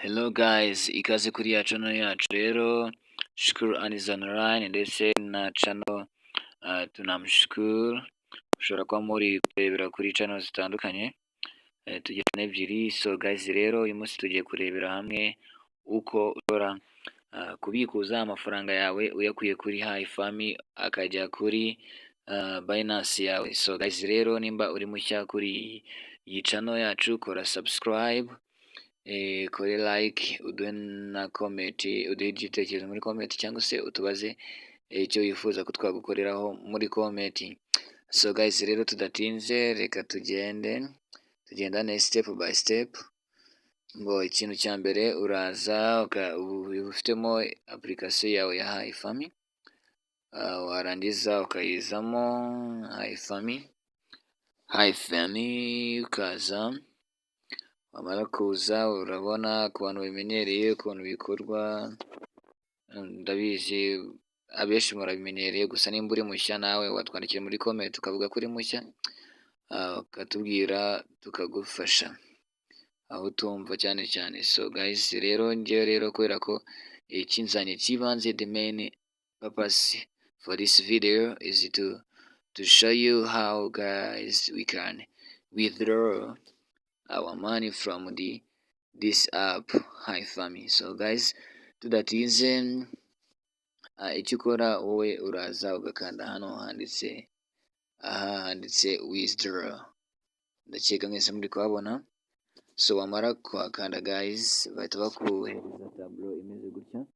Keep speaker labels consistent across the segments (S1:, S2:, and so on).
S1: Hello guys, ikaze kuri ya channel yacu rero, Shukuru is online ndetse na channel tunamshukuru. Ushobora kuba muri kurebera kuri channel zitandukanye, tugira ebyiri. So guys rero uyu munsi tugiye kurebera hamwe uko ushobora kubikuza amafaranga yawe uyakuye kuri Hifami akajya kuri Binance yawe. So guys rero nimba uri mushya kuri iyi channel yacu, kora subscribe, kore like, uduhe na comment, uduhe igitekerezo muri comment cyangwa se utubaze icyo wifuza ko twagukoreraho muri comment. So guys rero tudatinze, reka tugendane step by step. Ngo ikintu cya mbere uraza ufitemo application yawe ya Hifami, warangiza ukayizamo Hifami ukaza, wamara kuza urabona ku bantu babimenyereye ukuntu bikorwa, ndabizi abenshi murabimenyereye, gusa nimba uri mushya nawe watwandikira muri comment ukavuga ko uri mushya, ukatubwira tukagufasha aho tumva cyane cyane. So guys rero njyewe rero kubera ko ikinzanye kibanze, the main purpose for this video is to show you how guys we can withdraw our money from this app Hifami. So guys tudatinze, icyo ukora wowe uraza ugakanda hano handitse withdraw, ndakeka mwese muri kuhabona. So wamara kuhakanda guys bahita bakuhereza tableau imeze gutya,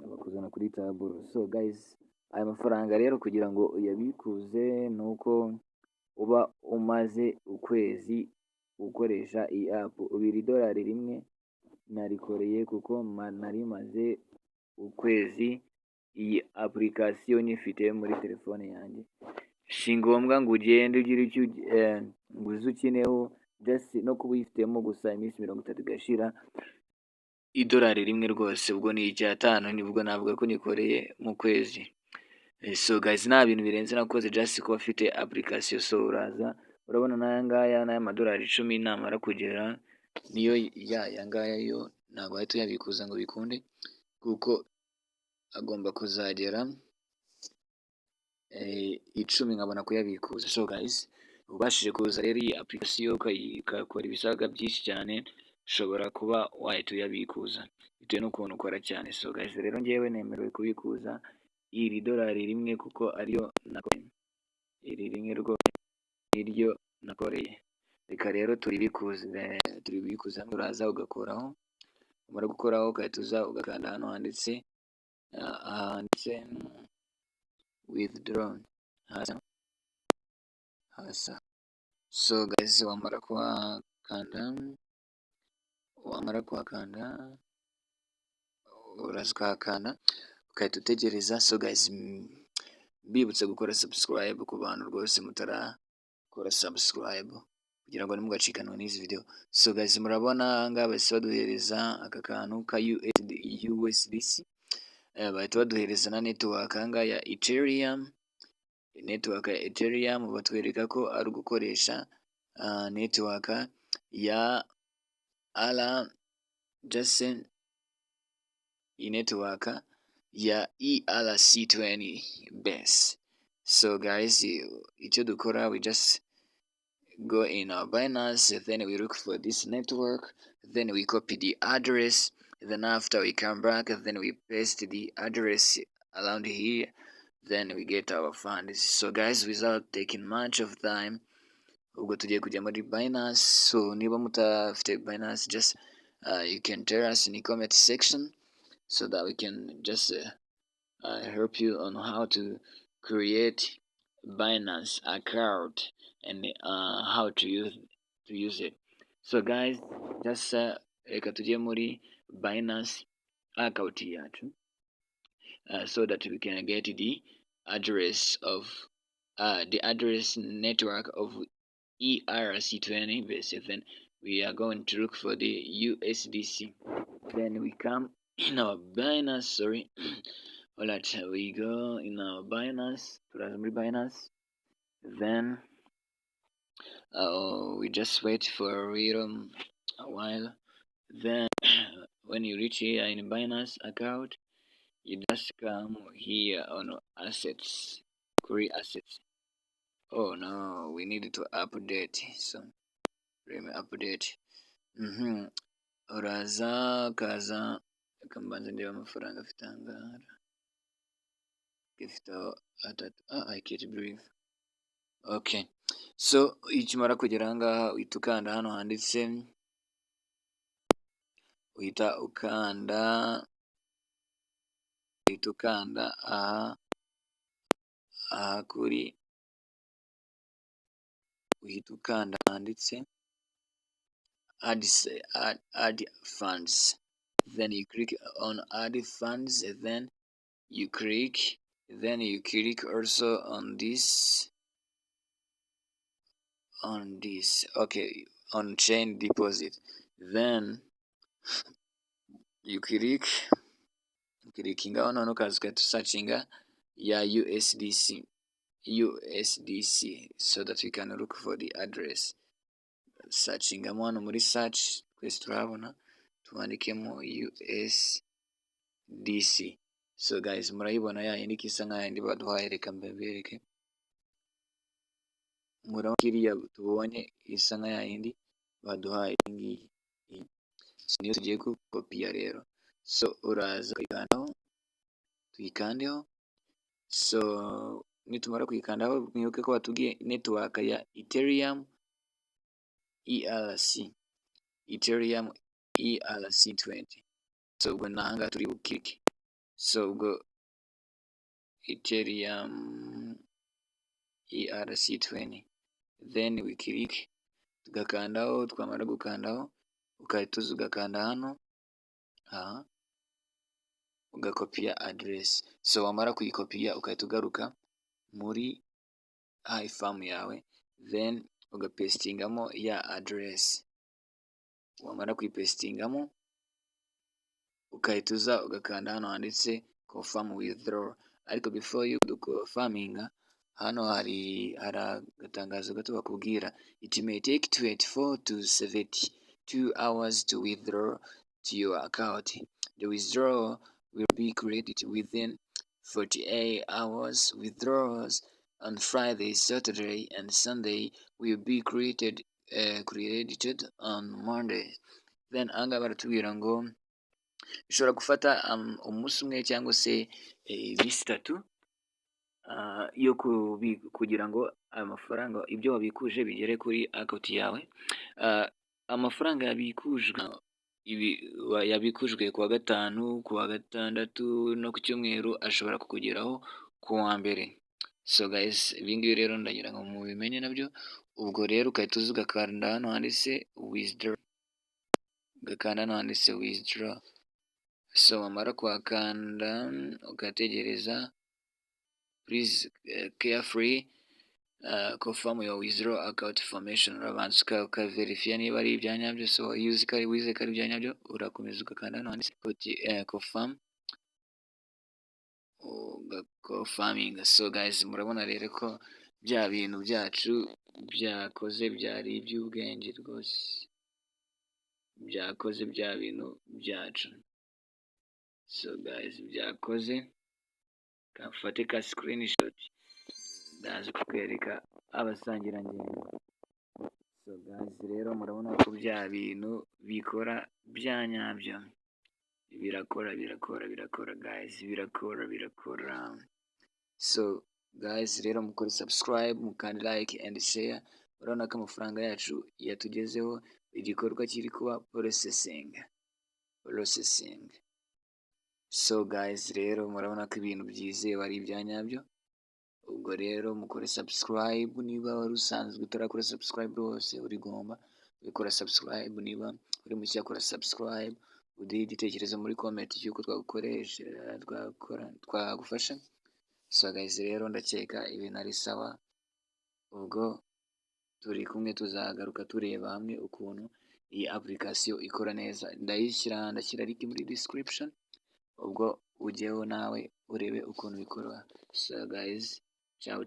S1: bakuzana kuri tableau. So guys aya mafaranga rero kugira ngo uyabikuze nuko uba umaze ukwezi ukoresha iyi app. Ubiri dolari rimwe narikoreye kuko nari maze ukwezi iyi application nyifite muri telefone yanjye. Si ngombwa ngo ugende ugire icyo nguze ukineho, just no kuba uyifitemo gusa iminsi 30 igashira, idolari rimwe rwose ubwo ni icyatanu, nibwo navuga ko nikoreye mu kwezi. So guys nta bintu birenze nakoze, just kuba afite application. So uraza urabona n'aya ngaya n'aya madolari 10 namara kugera, niyo ya ngaya yo ntabwo ahita uyabikuza ngo bikunde, kuko agomba kuzagera 10 nkabona kuyabikuza. So guys ubashije kuza rero iyi application ukakora ibisabwa byinshi cyane, ushobora kuba wahita uyabikuza bitewe n'ukuntu ukora cyane. So guys rero njyewe nemerewe kubikuza iri dolari rimwe kuko ariyo nakoreye, iri rimwe rwose niryo nakoreye. Reka rero turibikuza, uraza ugakoraho, umara gukoraho ugahita uza ugakanda hano handitse withdraw hasa. So guys wamara kuhakanda uraza ukahakanda ugahita utegereza. So guys mbibutse gukora subscribe ku bantu rwose mutarakora subscribe kugira ngo ntimugacikanwe n'izi video. So guys murabona ngaha bahise baduhereza aka kantu ka USDC, bahita baduhereza na network anga ya Ethereum. Network ya Ethereum batwereka ko ari ugukoresha network ya network ya ERC20 base. So guys icyo dukora, we just go in our Binance, then we look for this network, then we copy the address, then after we come back, then we paste the address around here, then we get our funds. So guys without taking much of time, ubwo tugiye kujya muri Binance. So niba mutafite Binance, just you can tell us in the comment section so that we can just help you on how to create Binance account and how to use it. So guys just reka tujye muri Binance account yacu, so that we can get the address network of ERC20 base. Then we are going to look for the USDC. Then we come in our Binance, alright, we go in our Binance, then we just wait for a while, Then when you reach here in Binance account, you just come here on assets, kuri assets. Oh no, we need to update, so let me update. Uraza kaza, reka mbanze ndebe amafaranga afite ahangaha, ifite atatu. I can't breathe. Okay, so ikimara kugera ahangaha uhita ukanda hano handitse, uhita ukanda aha kuri, uhita ukanda handitse add funds, then you click on add funds, and then you click also on this, okay, on chain deposit, then you clicking on ukaza ugahita searchinga ya USDC so that we can look for the address. Searchingamo hano muri search, twese turahabona, tuwandikemo USDC. So guys, murayibona ya yindi isa nka yindi baduhaye, reka mbereke. Murabona kiriya tubonye isa nka ya yindi baduhaye ngiyi, niyo tugiye gukopiya rero. So uraza tuyikandeho, so nitumara kuyikandaho mwibuke ko batubwiye network ya Ethereum ERC20. So ubwo nahanga turi bukike, so ubwo Ethereum ERC20, then we click, tugakandaho, twamara gukandaho ukahita uza ugakanda hano aha, ugakopiya address. So wamara kuyikopiya ukahita ugaruka muri Hifami yawe, then ugapestingamo ya address. Wamara kuyipestingamo ukahita uza ugakanda hano handitse confirm withdraw. Ariko before you do confirming, hano hari agatangazo gato bakubwira, it may take 24 to 72 hours to withdraw to your account. The withdrawal will be created within 48 hours. Withdrawals on Friday, Saturday, and Sunday will be credited on Monday. Then ahangaha baratubwira ngo bishobora gufata umunsi umwe cyangwa se iminsi itatu yo kugira ngo amafaranga, ibyo wabikuje bigere kuri akauti yawe. Amafaranga yabikujwe kuwa gatanu, kuwa gatandatu no ku cyumweru ashobora kukugeraho kuwa mbere. So guys, ibingibi rero ndagira ngo mubimenye nabyo. Ubwo rero ukahita uza ugakanda hano handitse withdraw, so wamara kuhakanda ugategereza, please carefully confirm your withdraw account information. Urabanza ukaverifiya niba ari ibya nyabyo, so wize ko ari ibya nyabyo, urakomeza ugakanda hano handitse confirm, ugakonfaminga. So guys, murabona rero ko bya bintu byacu byakoze byari iby'ubwenge rwose, byakoze bya bintu byacu. So guys, byakoze, kafate ka screenshot ndaje kukwereka abasangirangendo. So guys, rero murabona ko bya bintu bikora bya nyabyo, birakora guys, birakora. So guys, rero mukore subscribe, mukande like and share. Urabona ko amafaranga yacu yatugezeho, igikorwa kiri kuba processing. So guys, rero murabona ko ibintu byizewe ari ibya nyabyo. Ubwo rero mukore subscribe, niba wari usanzwe utarakora subscribe rwose urigomba gukora subscribe. Niba uri mushya kora subscribe, uduhe igitekerezo muri comment cy'uko twagufasha. So guys, rero ndakeka ibintu ari sawa. Ubwo turi kumwe tuzagaruka tureba hamwe ukuntu iyi application ikora neza. Ndashyira link muri description, ubwo ujyeho nawe urebe ukuntu bikora. So guys, ciao.